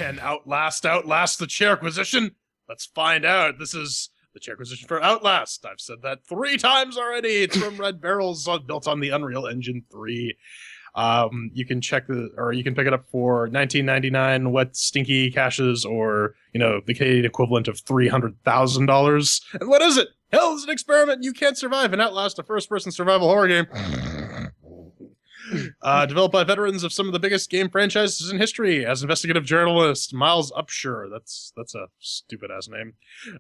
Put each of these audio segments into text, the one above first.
Can Outlast the Chairquisition? Let's find out. This is the Chairquisition for Outlast. I've said that 3 times already. It's from Red Barrels, built on the Unreal Engine 3. You can pick it up for $19.99 wet stinky caches, or the Canadian equivalent of $300,000. And what is it? Hell is an experiment. You can't survive in Outlast, a first-person survival horror game. Developed by veterans of some of the biggest game franchises in history, as investigative journalist Miles Upshur. That's a stupid ass name.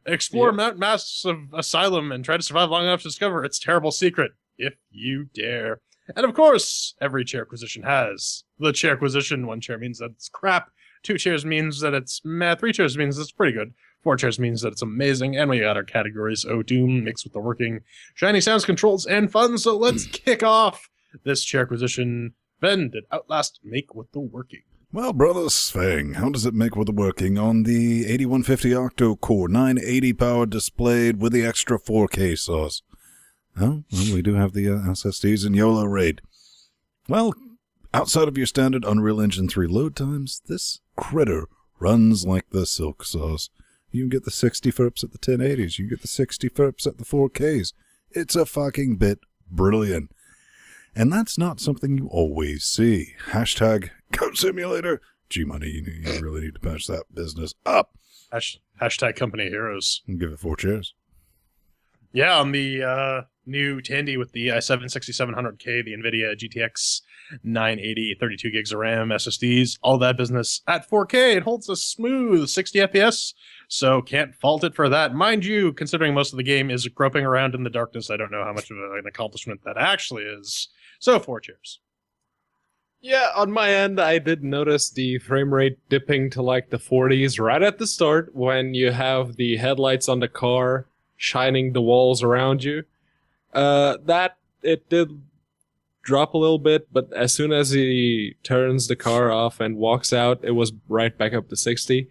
Explore Mount Massive Asylum and try to survive long enough to discover its terrible secret, if you dare. And of course, every Chairquisition has the Chairquisition. 1 chair means that it's crap. 2 chairs means that it's meh. 3 chairs means it's pretty good. 4 chairs means that it's amazing. And we got our categories: Oh Doom, mixed with the working, shiny sounds, controls, and fun. So let's kick off this Chairquisition. Ben, did Outlast make with the working? Well, brother Svang, how does it make with the working on the 8150 octo-core 980 power displayed with the extra 4K sauce? Oh, well, we do have the SSDs in YOLO RAID. Well, outside of your standard Unreal Engine 3 load times, this critter runs like the silk sauce. You can get the 60 FERPs at the 1080s. You can get the 60 FERPs at the 4Ks. It's a fucking bit brilliant. And that's not something you always see. Hashtag Goat Simulator. G-Money, you really need to patch that business up. Hashtag Company Heroes. And give it 4 chairs. Yeah, on the new Tandy with the i7-6700K, the NVIDIA GTX 980, 32 gigs of RAM, SSDs, all that business at 4K. It holds a smooth 60 FPS, so can't fault it for that. Mind you, considering most of the game is groping around in the darkness, I don't know how much of an accomplishment that actually is. So 4 chairs. Yeah, on my end, I did notice the frame rate dipping to like the 40s right at the start when you have the headlights on the car shining the walls around you. That it did drop a little bit, but as soon as he turns the car off and walks out, it was right back up to 60.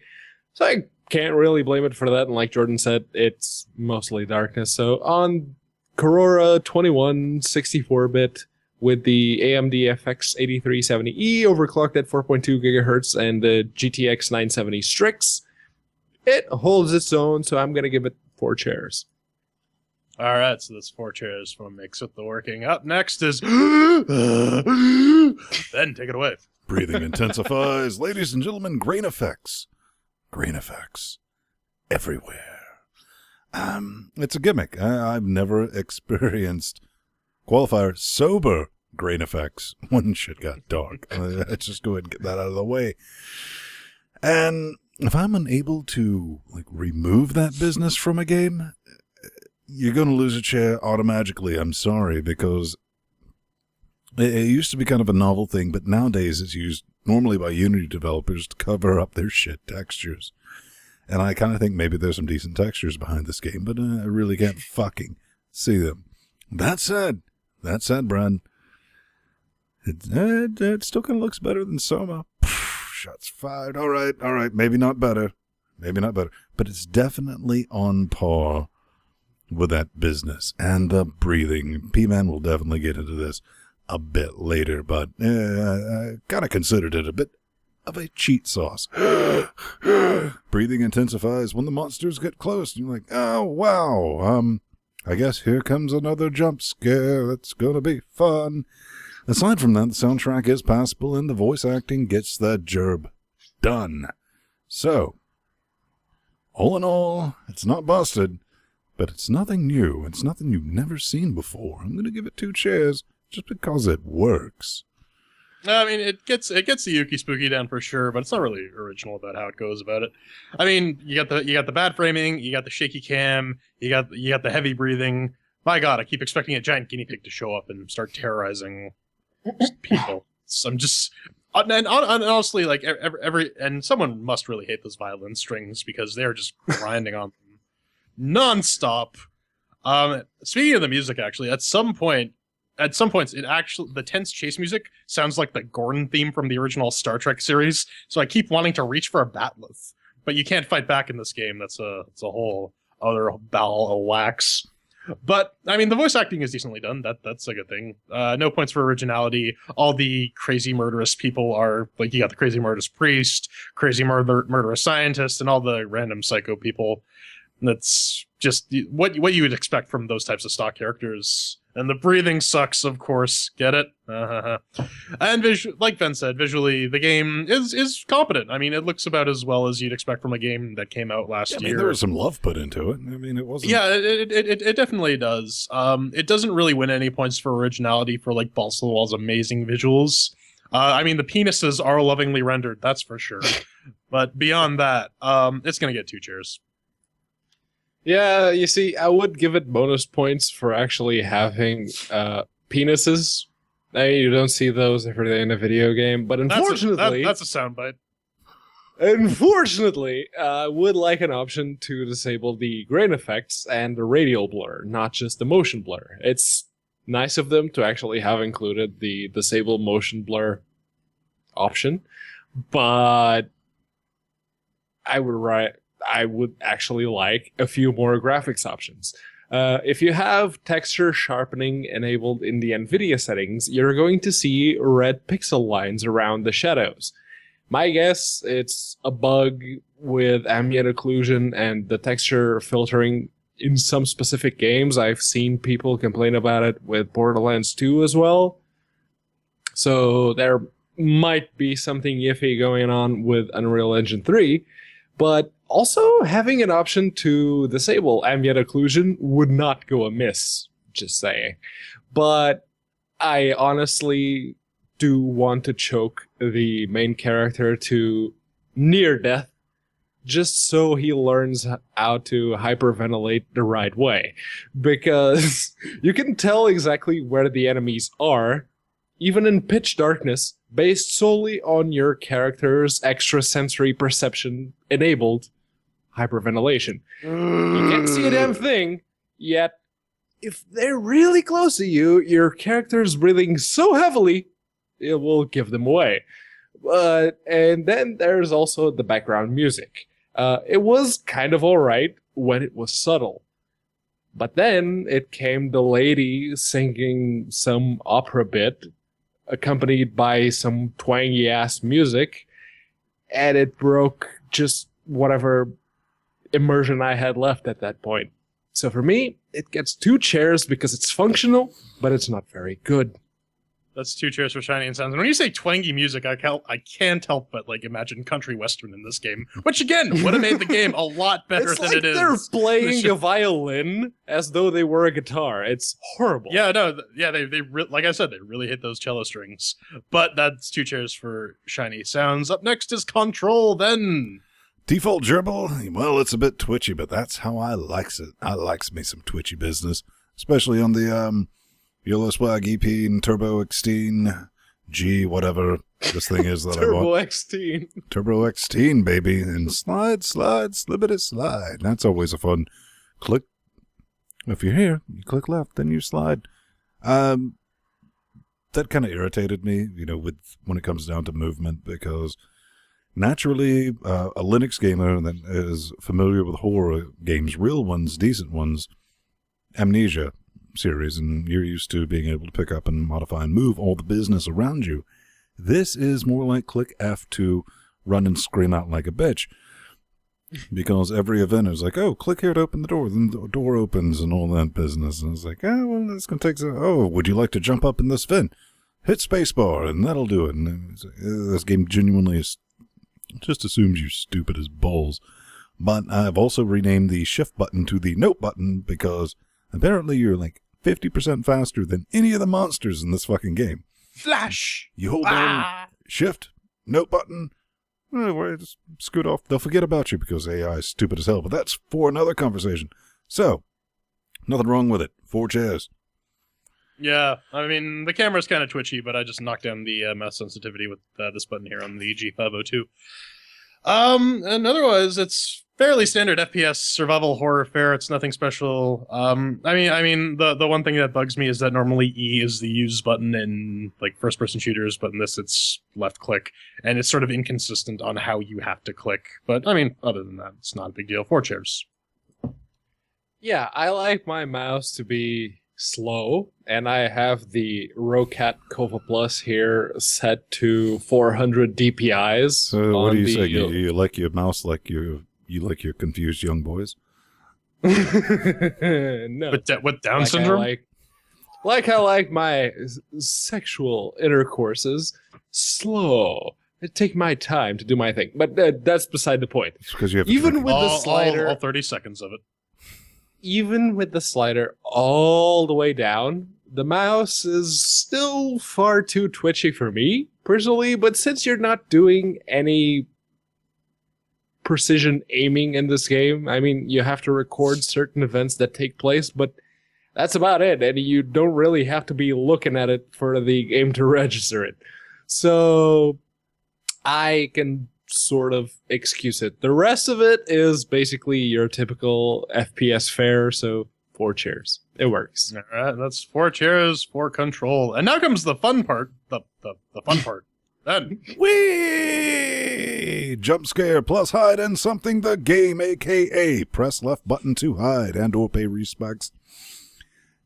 So I can't really blame it for that. And like Jordan said, it's mostly darkness. So on Corora 21 64-bit with the AMD FX 8370E overclocked at 4.2 gigahertz and the GTX 970 Strix, it holds its own. So I'm going to give it 4 chairs. All right, so that's 4 chairs from Mix with the Working. Up next is Ben, take it away. Breathing intensifies. Ladies and gentlemen, grain effects. Grain effects. Everywhere. It's a gimmick. I've never experienced qualifier sober grain effects when shit got dark. Let's just go ahead and get that out of the way. And if I'm unable to remove that business from a game, you're going to lose a chair automatically. I'm sorry, because it used to be kind of a novel thing, but nowadays it's used normally by Unity developers to cover up their shit textures. And I kind of think maybe there's some decent textures behind this game, but I really can't fucking see them. That said, Brad, it still kind of looks better than Soma. Shots fired. All right. Maybe not better, but it's definitely on par with that business. And the breathing. P-Man will definitely get into this a bit later, but I kind of considered it a bit of a cheat sauce. Breathing intensifies when the monsters get close. And you're like, oh, wow. I guess here comes another jump scare. It's going to be fun. Aside from that, the soundtrack is passable and the voice acting gets the job done. So, all in all, it's not busted, but it's nothing new. It's nothing you've never seen before. I'm going to give it 2 chairs just because it works. I mean, it gets the Yuki spooky down for sure, but it's not really original about how it goes about it. I mean, you got the bad framing, you got the shaky cam, you got the heavy breathing. My God, I keep expecting a giant guinea pig to show up and start terrorizing people. So I'm just, and honestly, like and someone must really hate those violin strings because they're just grinding on them nonstop. Speaking of the music, actually, at some points, the tense chase music sounds like the Gorn theme from the original Star Trek series. So I keep wanting to reach for a batleth, but you can't fight back in this game. That's a whole other ball of wax. But I mean, the voice acting is decently done. That's a good thing. No points for originality. All the crazy murderous people are like, you got the crazy murderous priest, crazy murderous scientist, and all the random psycho people. That's just what you would expect from those types of stock characters. And the breathing sucks, of course. Get it? And like Ben said, visually the game is competent. I mean, it looks about as well as you'd expect from a game that came out last year. There was some love put into it. I mean, it wasn't. Yeah, it definitely does. It doesn't really win any points for originality for like balls to the walls amazing visuals. I mean, the penises are lovingly rendered, that's for sure. But beyond that, it's gonna get 2 cheers. Yeah, you see, I would give it bonus points for actually having penises. I mean, you don't see those every day in a video game, but unfortunately... That's a soundbite. Unfortunately, I would like an option to disable the grain effects and the radial blur, not just the motion blur. It's nice of them to actually have included the disable motion blur option, but I would actually like a few more graphics options. If you have texture sharpening enabled in the NVIDIA settings, you're going to see red pixel lines around the shadows. My guess, it's a bug with ambient occlusion and the texture filtering in some specific games. I've seen people complain about it with Borderlands 2 as well. So there might be something iffy going on with Unreal Engine 3, but also having an option to disable ambient occlusion would not go amiss, just saying. But I honestly do want to choke the main character to near death just so he learns how to hyperventilate the right way. Because you can tell exactly where the enemies are, even in pitch darkness, based solely on your character's extrasensory perception enabled hyperventilation. You can't see a damn thing, yet if they're really close to you, your character's breathing so heavily, it will give them away. And then there's also the background music. It was kind of alright when it was subtle. But then it came the lady singing some opera bit, accompanied by some twangy-ass music, and it broke just whatever immersion I had left at that point. So for me, it gets 2 chairs because it's functional, but it's not very good. That's 2 cheers for Shiny and Sounds. And when you say twangy music, I can't help but like imagine country western in this game, which again would have made the game a lot better than it is. They're playing a violin as though they were a guitar. It's horrible. Yeah, no, yeah, they like I said, they really hit those cello strings. But that's 2 cheers for Shiny Sounds. Up next is Control. Then Default Gerbil, well, it's a bit twitchy, but that's how I likes it. I likes me some twitchy business, especially on the Yellow Swag EP and Turbo X-teen G, whatever this thing is that I Turbo want. X-teen. Turbo X-teen, baby. And slide, slippity slide. That's always a fun click. If you're here, you click left, then you slide. That kind of irritated me, when it comes down to movement, because naturally, a Linux gamer that is familiar with horror games, real ones, decent ones, Amnesia series, and you're used to being able to pick up and modify and move all the business around you. This is more like click F to run and scream out like a bitch, because every event is like, oh, click here to open the door, then the door opens and all that business, and it's like, oh, well, that's going to take would you like to jump up in this vent? Hit spacebar and that'll do it. And it's like, this game genuinely just assumes you're stupid as balls. But I've also renamed the shift button to the note button, because apparently you're like 50% faster than any of the monsters in this fucking game. Flash! You hold down shift, note button, just scoot off. They'll forget about you because AI is stupid as hell, but that's for another conversation. So, nothing wrong with it. 4 chairs. Yeah, I mean, the camera's kind of twitchy, but I just knocked down the mouse sensitivity with this button here on the G502. And otherwise, it's fairly standard FPS survival horror fare. It's nothing special. I mean, the one thing that bugs me is that normally E is the use button in like first-person shooters, but in this it's left click, and it's sort of inconsistent on how you have to click. But I mean, other than that, it's not a big deal. 4 chairs. Yeah, I like my mouse to be slow, and I have the Rocat Kova Plus here set to 400 DPIs. So what do on you the, say? You like your mouse like you like your confused young boys? no, With Down like syndrome? I like my sexual intercourses slow. I take my time to do my thing, but that's beside the point. It's because you have Even a with the slider, all 30 seconds of it. even with the slider all the way down, the mouse is still far too twitchy for me personally. But since you're not doing any precision aiming in this game, I mean, you have to record certain events that take place, but that's about it. And you don't really have to be looking at it for the game to register it. So I can sort of excuse it. The rest of it is basically your typical FPS fare, so 4 chairs. It works. All right, that's 4 chairs, 4 control. And now comes the fun part. The fun part. Then Whee! Jump scare plus hide and something the game, aka press left button to hide and or pay respects.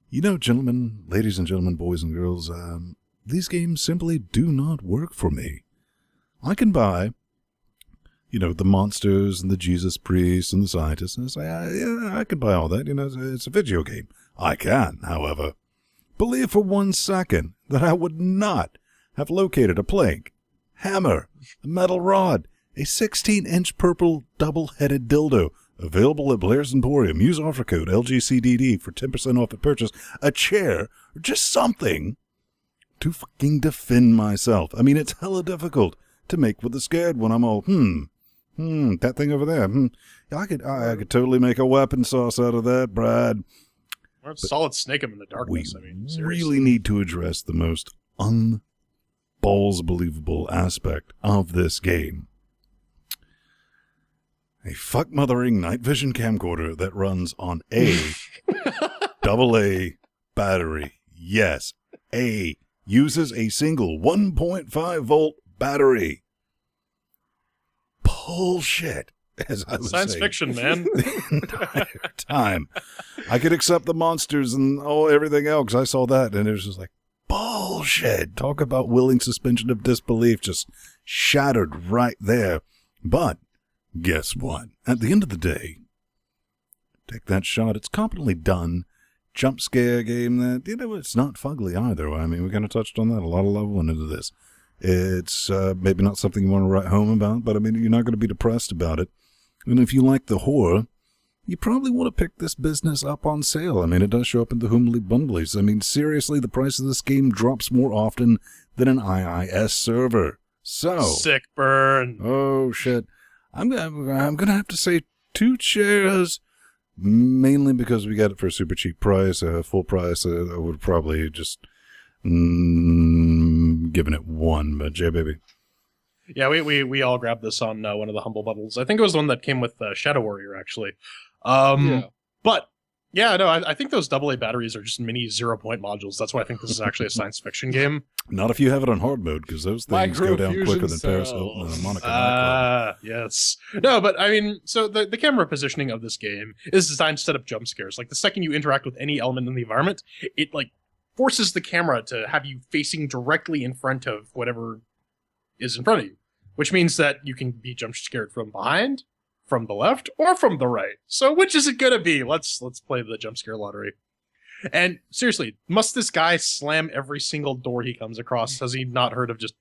You know, gentlemen, ladies and gentlemen, boys and girls, these games simply do not work for me. I can buy, the monsters and the Jesus priests and the scientists, and say, yeah, I can buy all that. It's a video game. I can, however, believe for 1 second that I would not have located a plank, hammer, a metal rod, a 16-inch purple double-headed dildo, available at Blair's Emporium. Use offer code L.G.C. for 10% off at purchase, a chair, or just something to fucking defend myself. I mean, it's hella difficult to make with the scared one. I'm all, that thing over there. I could totally make a weapon sauce out of that, Brad. or solid snake him in the darkness. I mean, seriously. Really need to address the most unballs-believable aspect of this game. A fuck-mothering night vision camcorder that runs on a AA battery. Yes, uses a single 1.5 volt battery. Bullshit, as I was Science saying. fiction, man. The entire time. I could accept the monsters and everything else. I saw that and it was just like, bullshit. Talk about willing suspension of disbelief, just shattered right there. But guess what? At the end of the day, take that shot. It's competently done. Jump scare game that, it's not fugly either. I mean, we kind of touched on that. A lot of love went into this. It's maybe not something you want to write home about, but I mean, you're not going to be depressed about it. And if you like the horror, you probably want to pick this business up on sale. I mean, it does show up in the Humley Bundlies. I mean, seriously, the price of this game drops more often than an IIS server. So, Sick burn. oh shit, I'm gonna have to say 2 chairs, mainly because we got it for a super cheap price. Full price, I would probably just given it 1. But Jay, baby. Yeah, we all grabbed this on one of the Humble Bundles. I think it was the one that came with Shadow Warrior, actually. Yeah. But, yeah, no, I think those AA batteries are just mini 0-point modules. That's why I think this is actually a science fiction game. Not if you have it on hard mode, because those things go down quicker than Paris Hilton and a Monica nightclub. Yes. No, but I mean, so the camera positioning of this game is designed to set up jump scares. Like, the second you interact with any element in the environment, it, forces the camera to have you facing directly in front of whatever is in front of you, which means that you can be jump scared from behind, from the left, or from the right. So which is it gonna be? Let's play the jump scare lottery. And seriously, must this guy slam every single door he comes across? Has he not heard of just,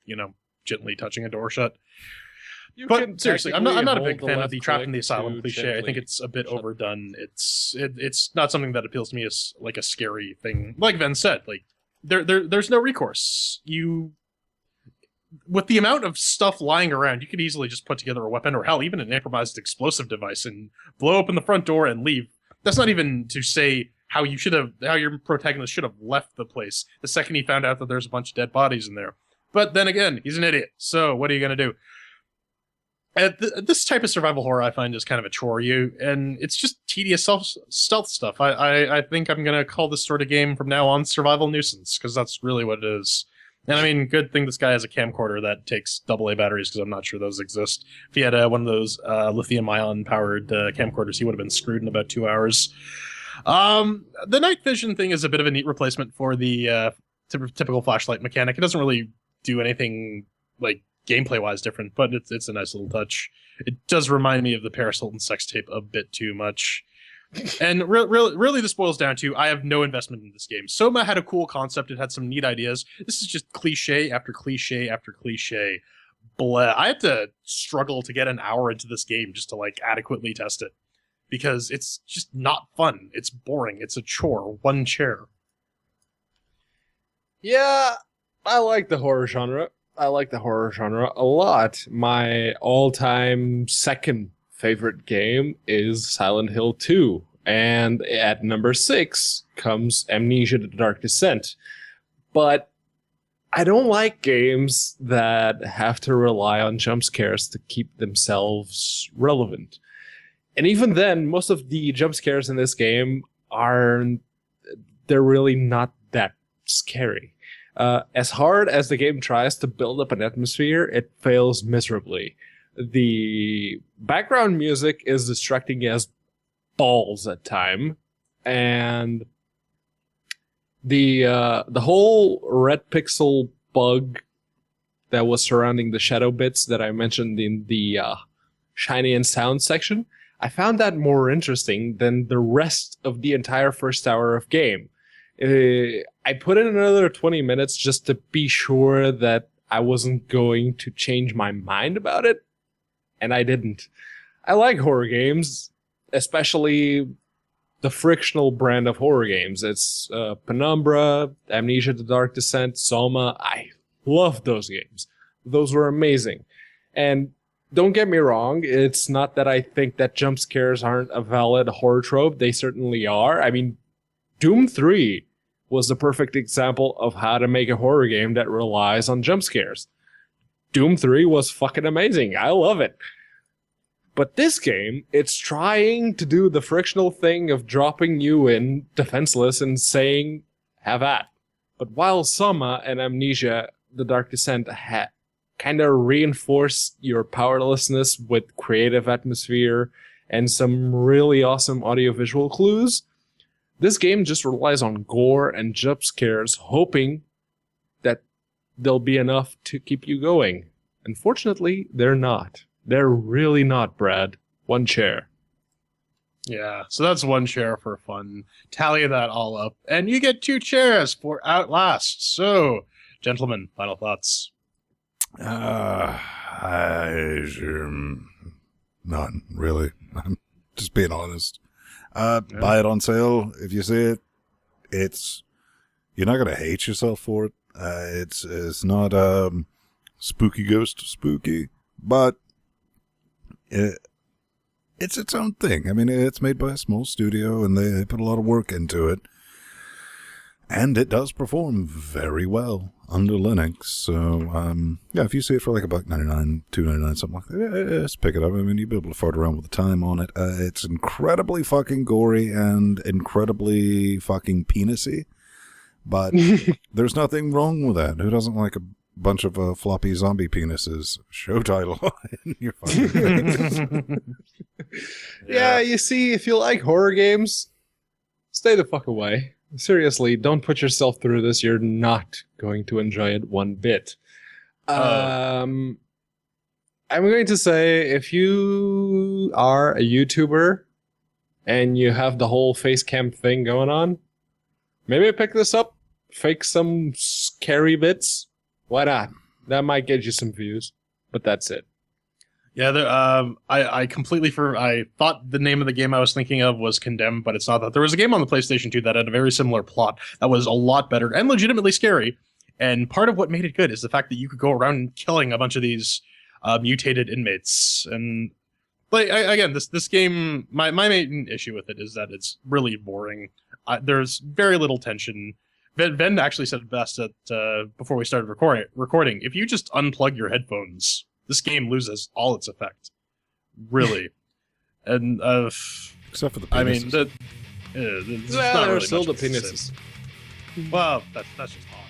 gently touching a door shut? But seriously, I'm not a big fan of the trapped in the asylum cliche. I think it's a bit overdone. It's not something that appeals to me as like a scary thing. Like Ven said, like there's no recourse. With the amount of stuff lying around, you could easily just put together a weapon or hell, even an improvised explosive device and blow open the front door and leave. That's not even to say how your protagonist should have left the place the second he found out that there's a bunch of dead bodies in there. But then again, he's an idiot. So what are you going to do? This type of survival horror I find is kind of a chore, and it's just tedious stealth stuff. I think I'm going to call this sort of game from now on survival nuisance, because that's really what it is. And I mean, good thing this guy has a camcorder that takes AA batteries, because I'm not sure those exist. If he had one of those lithium-ion powered camcorders, he would have been screwed in about 2 hours. The night vision thing is a bit of a neat replacement for the typical flashlight mechanic. It doesn't really do anything like gameplay wise different, but it's a nice little touch. It does remind me of the Paris Hilton sex tape a bit too much. And really, this boils down to I have no investment in this game. Soma had a cool concept. It had some neat ideas. This is just cliche after cliche after cliche. Blah. I had to struggle to get an hour into this game just to like adequately test it because it's just not fun. It's boring. It's a chore. One chair. Yeah, I like the horror genre. I like the horror genre a lot. My all-time second favorite game is Silent Hill 2. And at number 6 comes Amnesia: The Dark Descent. But I don't like games that have to rely on jump scares to keep themselves relevant. And even then, most of the jump scares in this game they're really not that scary. As hard as the game tries to build up an atmosphere, it fails miserably. The background music is distracting as balls at time, and the whole red pixel bug that was surrounding the shadow bits that I mentioned in the shiny and sound section, I found that more interesting than the rest of the entire first hour of game. I put in another 20 minutes just to be sure that I wasn't going to change my mind about it, and I didn't. I like horror games, especially the frictional brand of horror games. It's Penumbra, Amnesia: The Dark Descent, Soma. I love those games. Those were amazing. And don't get me wrong, it's not that I think that jump scares aren't a valid horror trope. They certainly are. I mean, Doom 3 was the perfect example of how to make a horror game that relies on jump scares. Doom 3 was fucking amazing. I love it. But this game, it's trying to do the frictional thing of dropping you in defenseless and saying, have at. But while Soma and Amnesia: The Dark Descent kind of reinforce your powerlessness with creative atmosphere and some really awesome audiovisual clues, this game just relies on gore and jump scares, hoping that there'll be enough to keep you going. Unfortunately, they're not. They're really not, Brad. One chair. Yeah, so that's one chair for fun. Tally that all up, and you get 2 chairs for Outlast. So, gentlemen, final thoughts. None, really. I'm just being honest. Buy it on sale if you see it. You're not gonna hate yourself for it. It's not spooky ghost spooky, but it's its own thing. I mean, it's made by a small studio, and they put a lot of work into it, and it does perform very well under Linux. So yeah, if you see it for like $1.99, $2.99, something like that, yeah, just pick it up. I mean, you'll be able to fart around with the time on it. It's incredibly fucking gory and incredibly fucking penisy, but there's nothing wrong with that. Who doesn't like a bunch of floppy zombie penises? Show title in your fucking face. Yeah, you see, if you like horror games, stay the fuck away. Seriously, don't put yourself through this. You're not going to enjoy it one bit. I'm going to say, if you are a YouTuber and you have the whole face cam thing going on, maybe pick this up, fake some scary bits. Why not? That might get you some views, but that's it. Yeah, I completely I thought the name of the game I was thinking of was Condemned, but it's not that. There was a game on the PlayStation 2 that had a very similar plot that was a lot better and legitimately scary. And part of what made it good is the fact that you could go around killing a bunch of these mutated inmates. And like again, this game, my main issue with it is that it's really boring. There's very little tension. Ben actually said it best before we started recording. If you just unplug your headphones, this game loses all its effect, really. And Except for the penises. I mean, it's not really still much the to say. penises. Well, that's just odd.